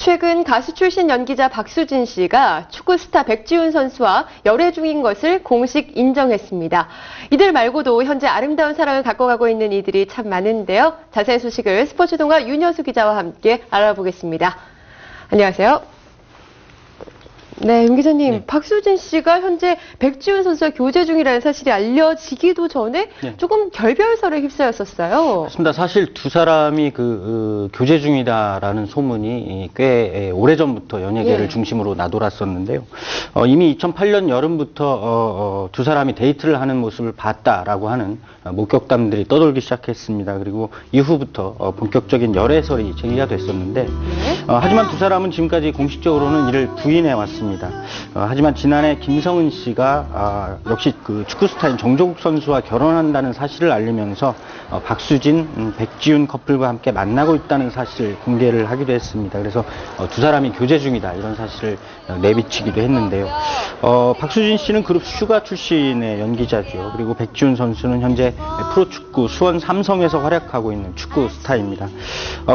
최근 가수 출신 연기자 박수진 씨가 축구 스타 백지훈 선수와 열애 중인 것을 공식 인정했습니다. 이들 말고도 현재 아름다운 사랑을 갖고 가고 있는 이들이 참 많은데요. 자세한 소식을 스포츠동아 윤여수 기자와 함께 알아보겠습니다. 안녕하세요. 네, 윤 기자님, 네. 박수진 씨가 현재 백지훈 선수와 교제 중이라는 사실이 알려지기도 전에 네. 조금 결별설에 휩싸였었어요. 맞습니다. 사실 두 사람이 교제 중이다라는 소문이 꽤 오래전부터 연예계를 예. 중심으로 나돌았었는데요. 이미 2008년 여름부터 두 사람이 데이트를 하는 모습을 봤다라고 하는 목격담들이 떠돌기 시작했습니다. 그리고 이후부터 본격적인 열애설이 제기가 됐었는데 하지만 두 사람은 지금까지 공식적으로는 이를 부인해 왔습니다. 하지만 지난해 김성은 씨가 역시 그 축구 스타인 정조국 선수와 결혼한다는 사실을 알리면서 박수진, 백지훈 커플과 함께 만나고 있다는 사실을 공개를 하기도 했습니다. 그래서 두 사람이 교제 중이다 이런 사실을 내비치기도 했는데요. 박수진 씨는 그룹 슈가 출신의 연기자죠. 그리고 백지훈 선수는 현재 프로축구 수원 삼성에서 활약하고 있는 축구 스타입니다.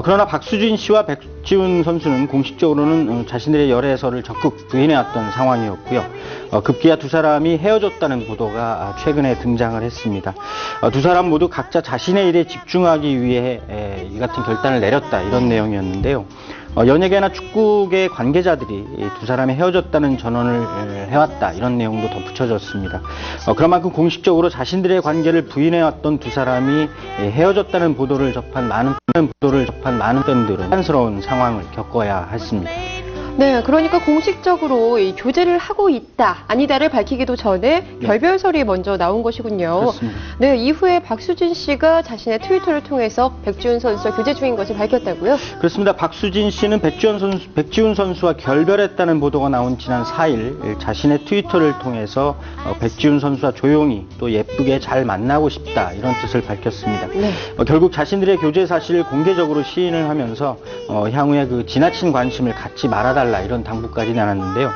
그러나 박수진 씨와 백지훈 선수는 공식적으로는 자신들의 열애설을 적극 부인해왔던 상황이었고요. 급기야 두 사람이 헤어졌다는 보도가 최근에 등장을 했습니다. 두 사람 모두 각자 자신의 일에 집중하기 위해 이 같은 결단을 내렸다 이런 내용이었는데요. 연예계나 축구계 관계자들이 두 사람이 헤어졌다는 전언을 해왔다 이런 내용도 덧붙여졌습니다. 그런 만큼 공식적으로 자신들의 관계를 부인해왔던 두 사람이 헤어졌다는 보도를 접한 많은 팬들은 혼란스러운 상황을 겪어야 했습니다. 네, 그러니까 공식적으로 이 교제를 하고 있다, 아니다를 밝히기도 전에 결별설이 먼저 나온 것이군요. 그렇습니다. 네, 이후에 박수진 씨가 자신의 트위터를 통해서 백지훈 선수와 교제 중인 것을 밝혔다고요? 그렇습니다. 박수진 씨는 백지훈 선수와 결별했다는 보도가 나온 지난 4일 자신의 트위터를 통해서 백지훈 선수와 조용히 또 예쁘게 잘 만나고 싶다 이런 뜻을 밝혔습니다. 네. 결국 자신들의 교제 사실을 공개적으로 시인을 하면서 향후에 그 지나친 관심을 갖지 말아달라 이런 당부까지 나눴는데요.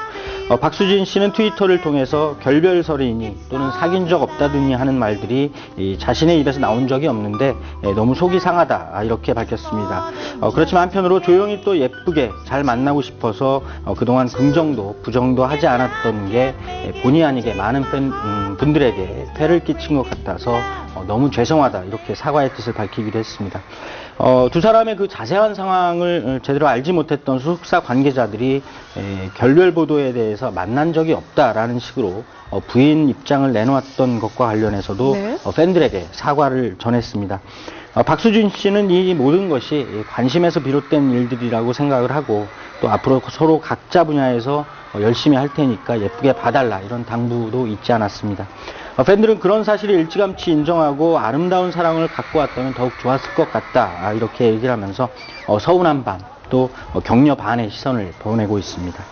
박수진 씨는 트위터를 통해서 결별설이니 또는 사귄 적 없다더니 하는 말들이 자신의 입에서 나온 적이 없는데 너무 속이 상하다 이렇게 밝혔습니다. 그렇지만 한편으로 조용히 또 예쁘게 잘 만나고 싶어서 그동안 긍정도 부정도 하지 않았던 게 본의 아니게 많은 분들에게 폐를 끼친 것 같아서 너무 죄송하다 이렇게 사과의 뜻을 밝히기도 했습니다. 두 사람의 그 자세한 상황을 제대로 알지 못했던 소속사 관계자들이 결별 보도에 대해서 만난 적이 없다라는 식으로 부인 입장을 내놓았던 것과 관련해서도 네. 팬들에게 사과를 전했습니다. 박수진 씨는 이 모든 것이 관심에서 비롯된 일들이라고 생각을 하고 또 앞으로 서로 각자 분야에서 열심히 할 테니까 예쁘게 봐달라 이런 당부도 잊지 않았습니다. 팬들은 그런 사실을 일찌감치 인정하고 아름다운 사랑을 갖고 왔다면 더욱 좋았을 것 같다 이렇게 얘기를 하면서 서운한 반 또 격려 반의 시선을 보내고 있습니다.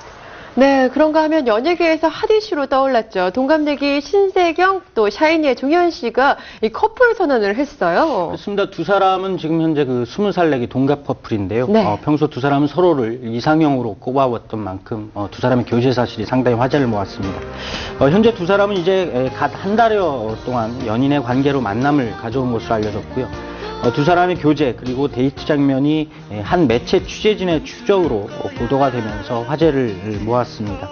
네, 그런가 하면 연예계에서 핫 이슈로 떠올랐죠. 동갑내기 신세경 또 샤이니의 종현 씨가 이 커플 선언을 했어요. 그렇습니다. 두 사람은 지금 현재 그 20살 내기 동갑 커플인데요. 네. 평소 두 사람은 서로를 이상형으로 꼽아왔던 만큼 두 사람의 교제 사실이 상당히 화제를 모았습니다. 현재 두 사람은 이제 갓 한 달여 동안 연인의 관계로 만남을 가져온 것으로 알려졌고요. 두 사람의 교제 그리고 데이트 장면이 한 매체 취재진의 추적으로 보도가 되면서 화제를 모았습니다.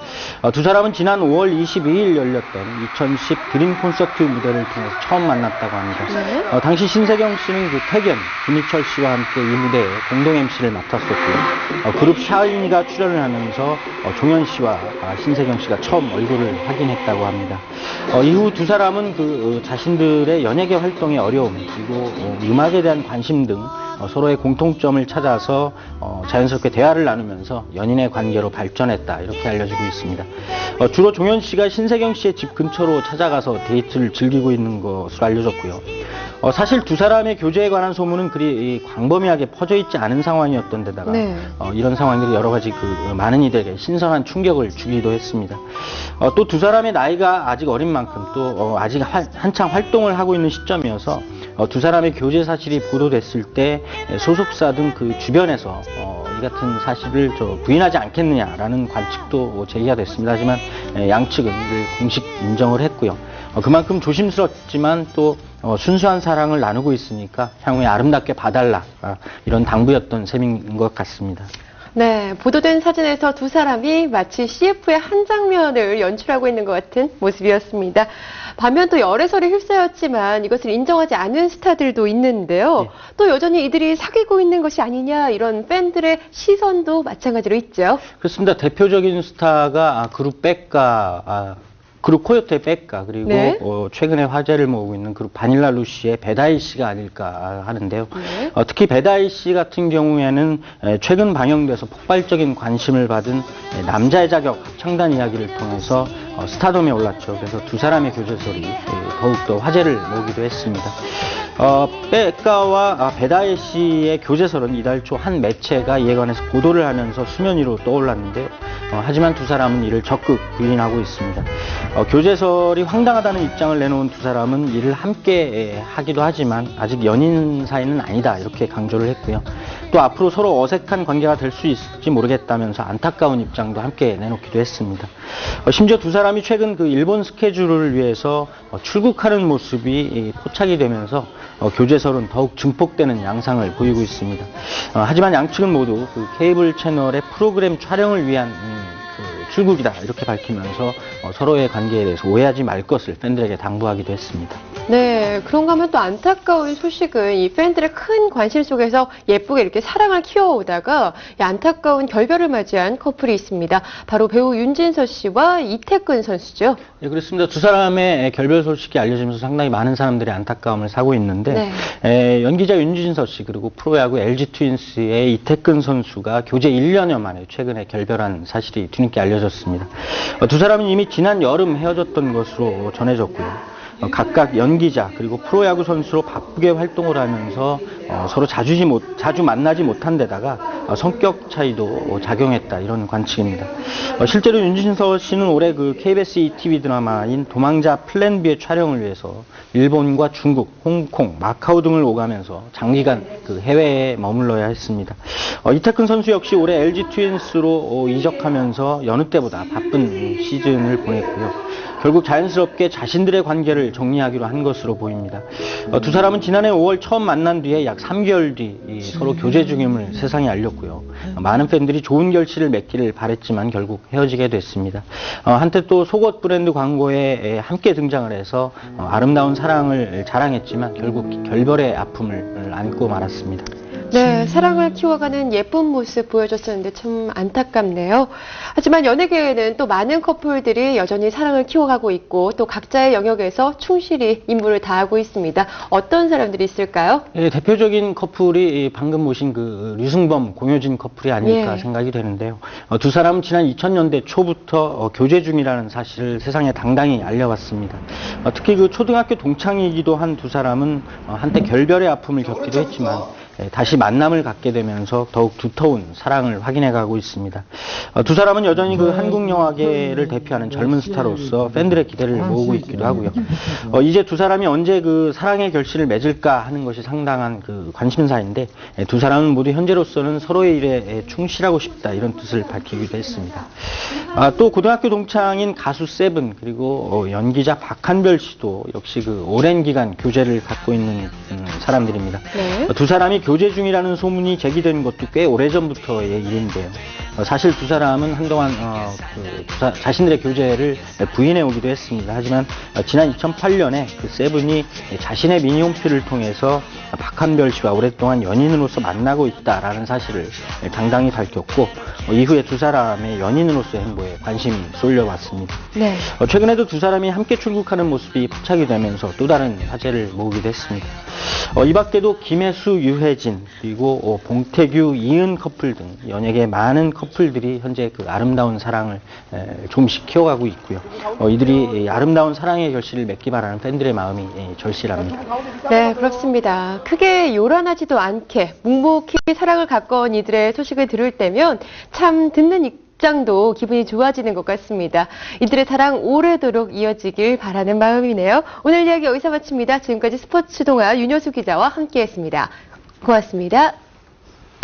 두 사람은 지난 5월 22일 열렸던 2010 드림 콘서트 무대를 통해서 처음 만났다고 합니다. 네. 당시 신세경 씨는 그 태견, 김희철 씨와 함께 이 무대에 공동 MC를 맡았었고요. 그룹 샤이니가 출연을 하면서 종현 씨와 신세경 씨가 처음 얼굴을 확인했다고 합니다. 이후 두 사람은 그 자신들의 연예계 활동의 어려움 그리고 음악에 대한 관심 등 서로의 공통점을 찾아서 자연스럽게 대화를 나누면서 연인의 관계로 발전했다 이렇게 알려지고 있습니다. 주로 종현 씨가 신세경 씨의 집 근처로 찾아가서 데이트를 즐기고 있는 것으로 알려졌고요. 사실 두 사람의 교제에 관한 소문은 그리 광범위하게 퍼져 있지 않은 상황이었던 데다가 네. 이런 상황들이 여러 가지 많은 이들에게 신선한 충격을 주기도 했습니다. 또 두 사람의 나이가 아직 어린 만큼 또 아직 한창 활동을 하고 있는 시점이어서 두 사람의 교제 사실이 보도됐을 때 소속사 등 그 주변에서 이 같은 사실을 부인하지 않겠느냐라는 관측도 제기가 됐습니다. 하지만 양측은 늘 공식 인정을 했고요. 그만큼 조심스럽지만 또 순수한 사랑을 나누고 있으니까 향후에 아름답게 봐달라 이런 당부였던 셈인 것 같습니다. 네, 보도된 사진에서 두 사람이 마치 CF의 한 장면을 연출하고 있는 것 같은 모습이었습니다. 반면 또 열애설에 휩싸였지만 이것을 인정하지 않은 스타들도 있는데요. 네. 또 여전히 이들이 사귀고 있는 것이 아니냐 이런 팬들의 시선도 마찬가지로 있죠. 그렇습니다. 대표적인 스타가 그룹 백가, 그룹 코요태 백가, 그리고 네. 최근에 화제를 모으고 있는 그룹 바닐라 루시의 배다이 씨가 아닐까 하는데요. 네. 특히 배다이 씨 같은 경우에는 최근 방영돼서 폭발적인 관심을 받은 남자의 자격 합창단 이야기를 통해서 스타덤에 올랐죠. 그래서 두 사람의 교제설이 더욱더 화제를 모으기도 했습니다. 백가와 배다이 씨의 교제설은 이달 초 한 매체가 이에 관해서 보도를 하면서 수면 위로 떠올랐는데요. 하지만 두 사람은 이를 적극 부인하고 있습니다. 교제설이 황당하다는 입장을 내놓은 두 사람은 이를 함께 하기도 하지만 아직 연인 사이는 아니다 이렇게 강조를 했고요. 또 앞으로 서로 어색한 관계가 될 수 있을지 모르겠다면서 안타까운 입장도 함께 내놓기도 했습니다. 심지어 두 사람이 최근 그 일본 스케줄을 위해서 출국하는 모습이 포착이 되면서 교제설은 더욱 증폭되는 양상을 보이고 있습니다. 하지만 양측은 모두 그 케이블 채널의 프로그램 촬영을 위한 출국이다 이렇게 밝히면서 서로의 관계에 대해서 오해하지 말 것을 팬들에게 당부하기도 했습니다. 네, 그런가 하면 또 안타까운 소식은 이 팬들의 큰 관심 속에서 예쁘게 이렇게 사랑을 키워오다가 이 안타까운 결별을 맞이한 커플이 있습니다. 바로 배우 윤진서 씨와 이태근 선수죠. 네, 그렇습니다. 두 사람의 결별 소식이 알려지면서 상당히 많은 사람들이 안타까움을 사고 있는데 연기자 윤진서 씨 그리고 프로야구 LG 트윈스의 이태근 선수가 교제 1년여 만에 최근에 결별한 사실이 뒤늦게 알려졌습니다. 두 사람은 이미 지난 여름 헤어졌던 것으로 전해졌고요. 각각 연기자 그리고 프로야구 선수로 바쁘게 활동을 하면서 서로 자주 만나지 못한 데다가 성격 차이도 작용했다 이런 관측입니다. 실제로 윤진서 씨는 올해 그 KBS ETV 드라마인 도망자 플랜 B의 촬영을 위해서 일본과 중국, 홍콩, 마카오 등을 오가면서 장기간 그 해외에 머물러야 했습니다. 이태근 선수 역시 올해 LG 트윈스로 이적하면서 여느 때보다 바쁜 시즌을 보냈고요. 결국 자연스럽게 자신들의 관계를 정리하기로 한 것으로 보입니다. 두 사람은 지난해 5월 처음 만난 뒤에 약 3개월 뒤 서로 교제 중임을 세상에 알렸고요. 많은 팬들이 좋은 결실을 맺기를 바랬지만 결국 헤어지게 됐습니다. 한때 또 속옷 브랜드 광고에 함께 등장을 해서 아름다운 사랑을 자랑했지만 결국 결별의 아픔을 안고 말았습니다. 네, 사랑을 키워가는 예쁜 모습 보여줬었는데 참 안타깝네요. 하지만 연예계에는 또 많은 커플들이 여전히 사랑을 키워가고 있고 또 각자의 영역에서 충실히 임무를 다하고 있습니다. 어떤 사람들이 있을까요? 예, 대표적인 커플이 방금 모신 그 류승범, 공효진 커플이 아닐까 생각이 되는데요. 두 사람은 지난 2000년대 초부터 교제 중이라는 사실을 세상에 당당히 알려왔습니다. 특히 그 초등학교 동창이기도 한 두 사람은 한때 결별의 아픔을 겪기도 했지만 다시 만남을 갖게 되면서 더욱 두터운 사랑을 확인해가고 있습니다. 두 사람은 여전히 그 한국 영화계를 대표하는 젊은 스타로서 팬들의 기대를 모으고 있기도 하고요. 이제 두 사람이 언제 그 사랑의 결실을 맺을까 하는 것이 상당한 그 관심사인데 두 사람은 모두 현재로서는 서로의 일에 충실하고 싶다 이런 뜻을 밝히기도 했습니다. 또 고등학교 동창인 가수 세븐 그리고 연기자 박한별 씨도 역시 그 오랜 기간 교제를 갖고 있는 사람들입니다. 네. 두 사람이 교제 중이라는 소문이 제기된 것도 꽤 오래전부터의 일인데요. 사실 두 사람은 한동안 자신들의 교제를 부인해 오기도 했습니다. 하지만 지난 2008년에 그 세븐이 자신의 미니홈피를 통해서 박한별 씨와 오랫동안 연인으로서 만나고 있다라는 사실을 당당히 밝혔고 이후에 두 사람의 연인으로서의 행보에 관심이 쏠려왔습니다. 네. 최근에도 두 사람이 함께 출국하는 모습이 포착이 되면서 또 다른 화제를 모으기도 했습니다. 이 밖에도 김혜수, 유해진 그리고 봉태규, 이은 커플 등 연예계 많은 커플들이 현재 그 아름다운 사랑을 조금씩 키워가고 있고요. 이들이 아름다운 사랑의 결실을 맺기 바라는 팬들의 마음이 절실합니다. 네, 그렇습니다. 크게 요란하지도 않게 묵묵히 사랑을 가꿔온 이들의 소식을 들을 때면 참 듣는 입장도 기분이 좋아지는 것 같습니다. 이들의 사랑 오래도록 이어지길 바라는 마음이네요. 오늘 이야기 여기서 마칩니다. 지금까지 스포츠 동아 윤효수 기자와 함께했습니다. 고맙습니다.